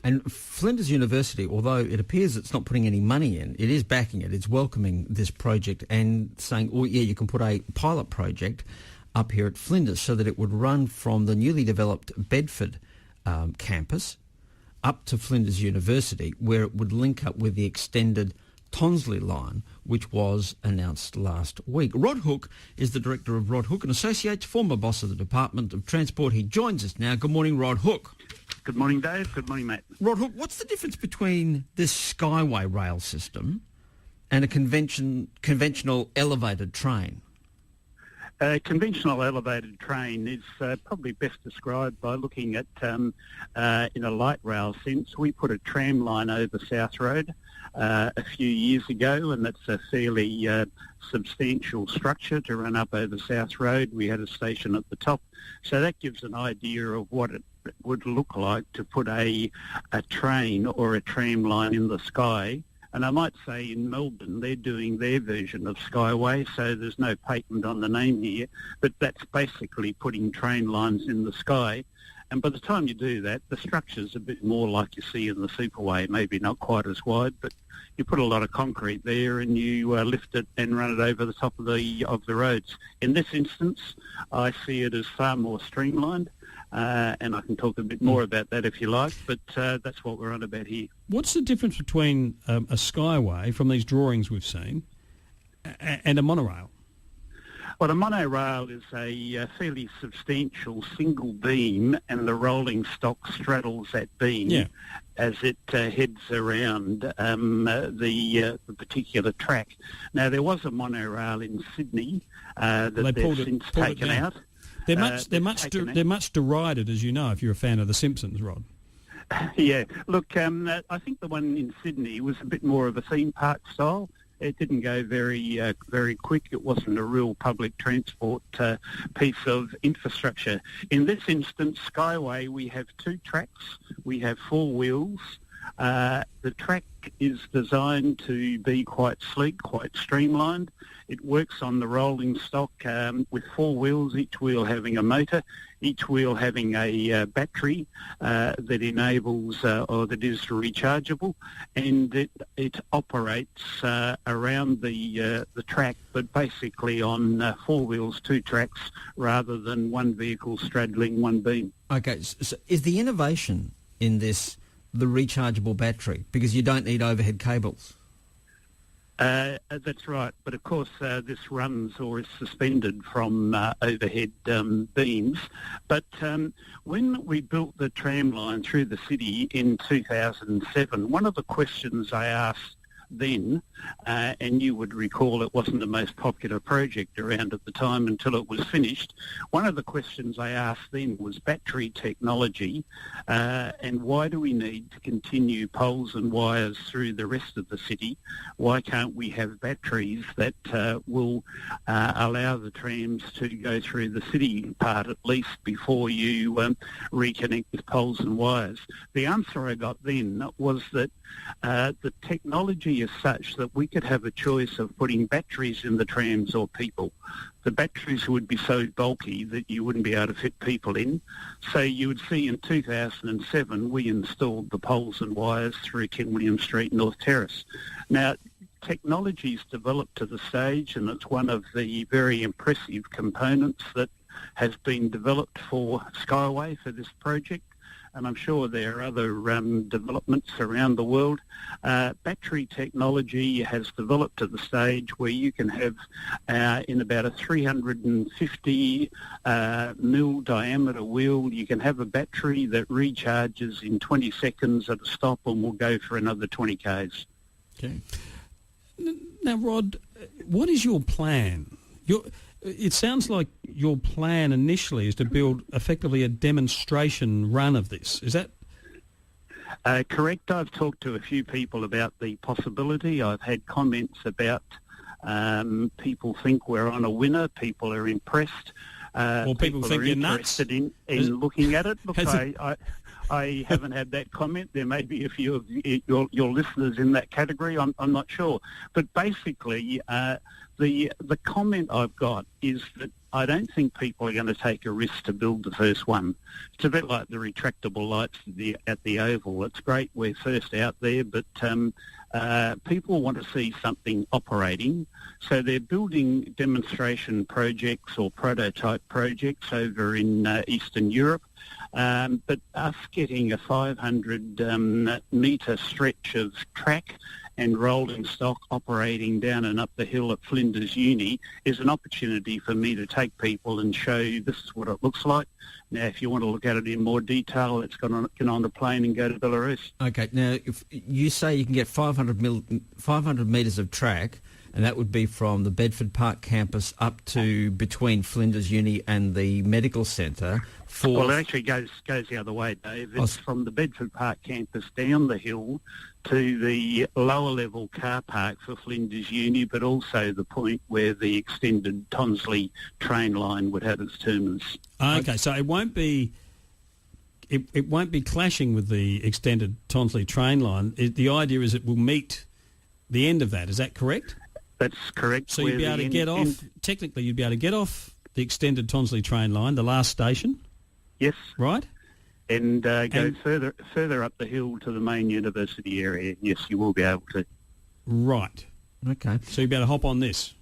And Flinders University, although it appears it's not putting any money in, it is backing it. It's welcoming this project and saying, oh, yeah, you can put a pilot project up here at Flinders so that it would run from the newly developed Bedford campus up to Flinders University, where it would link up with the extended Tonsley line, which was announced last week. Rod Huck is the director of Rod Huck and Associates, former boss of the Department of Transport. He joins us now. Good morning, Rod Huck. Good morning, Dave. Good morning, mate. Rod Huck, what's the difference between this Skyway rail system and a conventional elevated train? A conventional elevated train is probably best described by looking at, in a light rail sense, we put a tram line over South Road a few years ago, and that's a fairly substantial structure to run up over South Road. We had a station at the top, so that gives an idea of what it would look like to put a train or a tram line in the sky. And I might say in Melbourne, they're doing their version of Skyway, so there's no patent on the name here, but that's basically putting train lines in the sky. And by the time you do that, the structure's a bit more like you see in the Superway, maybe not quite as wide, but you put a lot of concrete there and you lift it and run it over the top of the roads. In this instance, I see it as far more streamlined. And I can talk a bit more about that if you like, but that's what we're on about here. What's the difference between a Skyway from these drawings we've seen and a monorail? Well, a monorail is a fairly substantial single beam, and the rolling stock straddles that beam as it heads around the particular track. Now, there was a monorail in Sydney that they've since taken out. They're much derided, as you know, if you're a fan of The Simpsons, Rod. Yeah. Look, I think the one in Sydney was a bit more of a theme park style. It didn't go very quick. It wasn't a real public transport piece of infrastructure. In this instance, Skyway, we have two tracks. We have four wheels. The track is designed to be quite sleek, quite streamlined. It works on the rolling stock with four wheels, each wheel having a motor, each wheel having a battery that enables or that is rechargeable, and it operates around the track, but basically on four wheels, two tracks, rather than one vehicle straddling one beam. Okay, so is the innovation in this the rechargeable battery, because you don't need overhead cables? That's right, but of course this runs or is suspended from overhead beams. But when we built the tram line through the city in 2007, one of the questions I asked then, and you would recall it wasn't the most popular project around at the time until it was finished. One of the questions I asked then was battery technology, and why do we need to continue poles and wires through the rest of the city? Why can't we have batteries that will allow the trams to go through the city part at least before you reconnect with poles and wires? The answer I got then was that the technology is such that we could have a choice of putting batteries in the trams or people. The batteries would be so bulky that you wouldn't be able to fit people in. So you would see in 2007 we installed the poles and wires through Ken William Street, North Terrace. Now, technology's developed to the stage, and it's one of the very impressive components that has been developed for Skyway for this project. And I'm sure there are other developments around the world. Battery technology has developed to the stage where you can have, in about a 350 mil diameter wheel, you can have a battery that recharges in 20 seconds at a stop and will go for another 20 k's. Okay. Now, Rod, what is your plan? It sounds like your plan initially is to build effectively a demonstration run of this. Is that correct? I've talked to a few people about the possibility. I've had comments about people think we're on a winner. People are impressed. Or people think you're nuts. In looking at it. Look, I haven't had that comment. There may be a few of your listeners in that category. I'm not sure. But basically, the comment I've got is that I don't think people are going to take a risk to build the first one. It's a bit like the retractable lights at the Oval. It's great we're first out there, but people want to see something operating. So they're building demonstration projects or prototype projects over in Eastern Europe. But us getting a 500-metre stretch of track and rolling stock operating down and up the hill at Flinders Uni is an opportunity for me to take people and show you this is what it looks like. Now, if you want to look at it in more detail, let's get on a plane and go to Belarus. Okay, now, if you say you can get 500 metres of track, and that would be from the Bedford Park campus up to between Flinders Uni and the medical centre. Well, it actually goes the other way, Dave. It's from the Bedford Park campus down the hill to the lower level car park for Flinders Uni, but also the point where the extended Tonsley train line would have its terminus. Okay, so it won't be clashing with the extended Tonsley train line. The idea is it will meet the end of that. Is that correct? That's correct. So you'd be able to get off. Technically, you'd be able to get off the extended Tonsley train line, the last station. Yes. Right. And go further up the hill to the main university area. Yes, you will be able to. Right. Okay. So you'll be able to hop on this.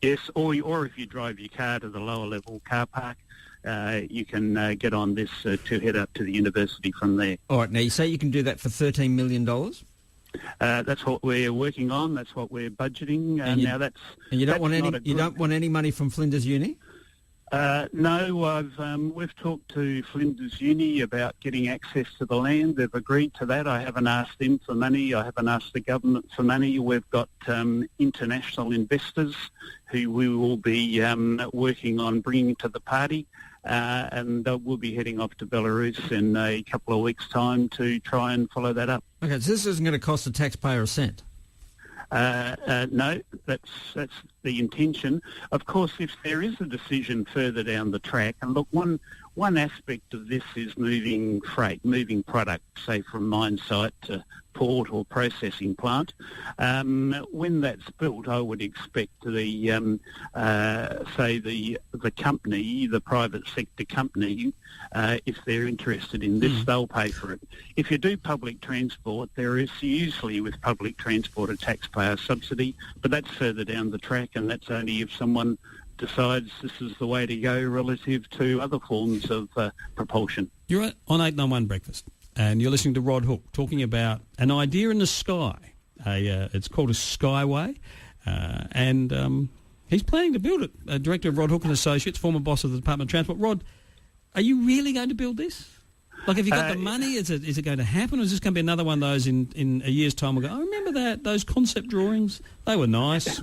Yes, or if you drive your car to the lower level car park, you can get on this to head up to the university from there. All right. Now you say you can do that for $13 million. That's what we're working on. That's what we're budgeting. And you don't want any money from Flinders Uni? No, we've talked to Flinders Uni about getting access to the land. They've agreed to that. I haven't asked them for money. I haven't asked the government for money. We've got international investors who we will be working on bringing to the party, and we'll be heading off to Belarus in a couple of weeks' time to try and follow that up. Okay, so this isn't going to cost the taxpayer a cent? No, that's the intention. Of course, if there is a decision further down the track, and look, one aspect of this is moving freight, moving product, say from mine site to port or processing plant. When that's built, I would expect the company, the private sector company, if they're interested in this, they'll pay for it. If you do public transport, there is usually with public transport a taxpayer subsidy, but that's further down the track, and that's only if someone decides this is the way to go relative to other forms of propulsion. You're on 891 Breakfast, and you're listening to Rod Hook talking about an idea in the sky. It's called a SkyWay, and he's planning to build it. Director of Rod Hook and Associates, former boss of the Department of Transport. Rod, are you really going to build this? Like, have you got the money? Is it going to happen, or is this going to be another one of those in a year's time? We'll go, I remember those concept drawings. They were nice.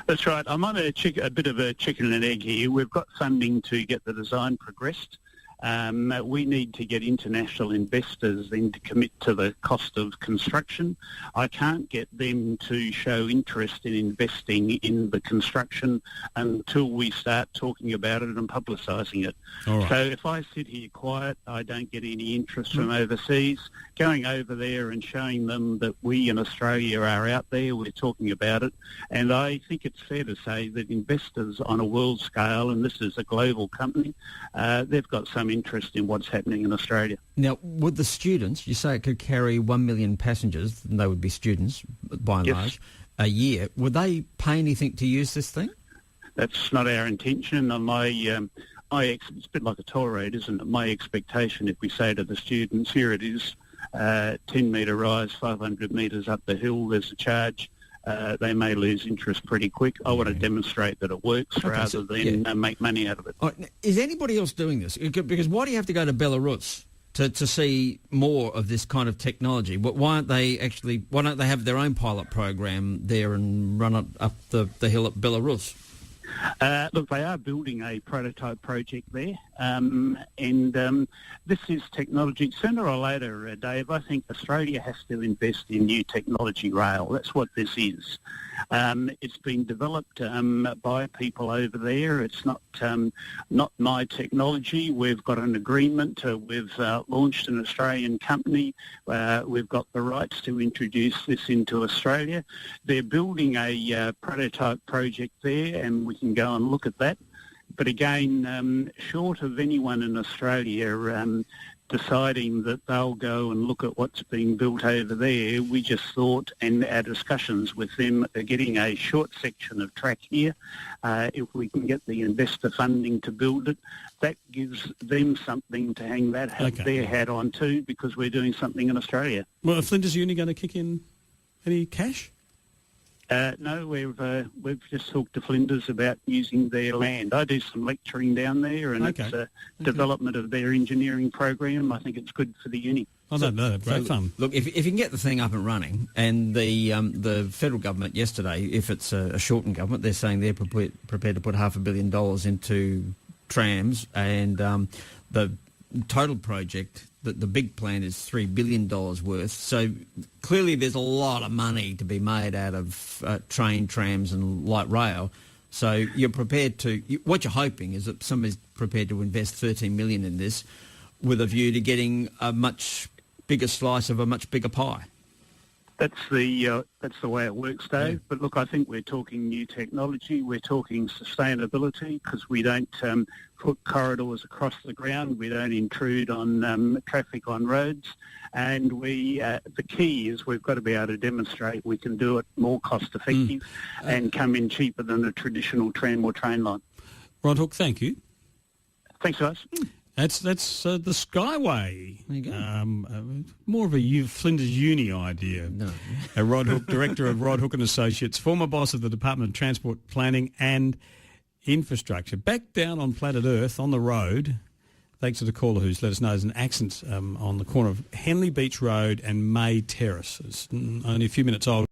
That's right. I'm on a bit of a chicken and egg here. We've got funding to get the design progressed. We need to get international investors then to commit to the cost of construction. I can't get them to show interest in investing in the construction until we start talking about it and publicising it. All right. So if I sit here quiet, I don't get any interest from overseas. Going over there and showing them that we in Australia are out there, we're talking about it. And I think it's fair to say that investors on a world scale, and this is a global company, they've got some interest in what's happening in Australia. Now, would the students, you say it could carry 1 million passengers, and they would be students by and large, a year, would they pay anything to use this thing? That's not our intention. It's a bit like a toll road, isn't it? My expectation, if we say to the students, here it is, 10-metre rise, 500 metres up the hill, there's a charge. They may lose interest pretty quick. I want to demonstrate that it works rather than make money out of it. Is anybody else doing this? Because why do you have to go to Belarus to see more of this kind of technology? Why don't they have their own pilot program there and run it up the hill at Belarus? Look, they are building a prototype project there, and this is technology. Sooner or later, Dave, I think Australia has to invest in new technology rail. That's what this is. It's been developed by people over there. It's not my technology. We've got an agreement. We've launched an Australian company. We've got the rights to introduce this into Australia. They're building a prototype project there, and we can go and look at that. But again, short of anyone in Australia deciding that they'll go and look at what's being built over there, we just thought, and our discussions with them are getting a short section of track here. If we can get the investor funding to build it, that gives them something to hang their hat on too, because we're doing something in Australia. Well, are Flinders Uni going to kick in any cash? No, we've just talked to Flinders about using their land. I do some lecturing down there, and it's a development of their engineering program. I think it's good for the uni. Oh, no, great fun. Look, if you can get the thing up and running, and the federal government yesterday, if it's a shortened government, they're saying they're prepared to put $500 million into trams, and the total project, the big plan is $3 billion worth. So clearly there's a lot of money to be made out of train, trams and light rail. So you're prepared to... What you're hoping is that somebody's prepared to invest $13 million in this with a view to getting a much bigger slice of a much bigger pie. That's the way it works, Dave. Yeah. But look, I think we're talking new technology. We're talking sustainability, because we don't put corridors across the ground. We don't intrude on traffic on roads. And the key is we've got to be able to demonstrate we can do it more cost effective and come in cheaper than a traditional tram or train line. Rod Hook, thank you. Thanks, guys. That's the SkyWay. There you go. More of a Flinders Uni idea. No. Rod Hook, Director of Rod Hook and Associates, former boss of the Department of Transport Planning and Infrastructure. Back down on planet Earth, on the road, thanks to the caller who's let us know there's an accident on the corner of Henley Beach Road and May Terrace. It's only a few minutes old.